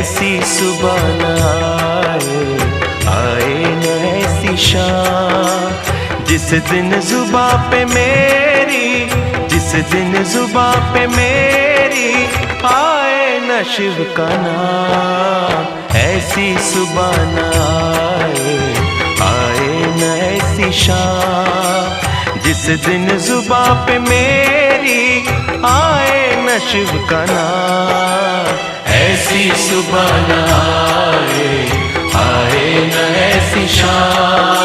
ऐसी सुबह न आए न ऐसी शाम, जिस दिन जुबां पे मेरी, जिस दिन जुबां पे मेरी आए न शिव का नाम। ऐसी सुबह न आए न ऐसी शाम, जिस दिन जुबां पे मेरी आए न शिव का नाम। ऐसी सुबह न आए न ऐसी शाम।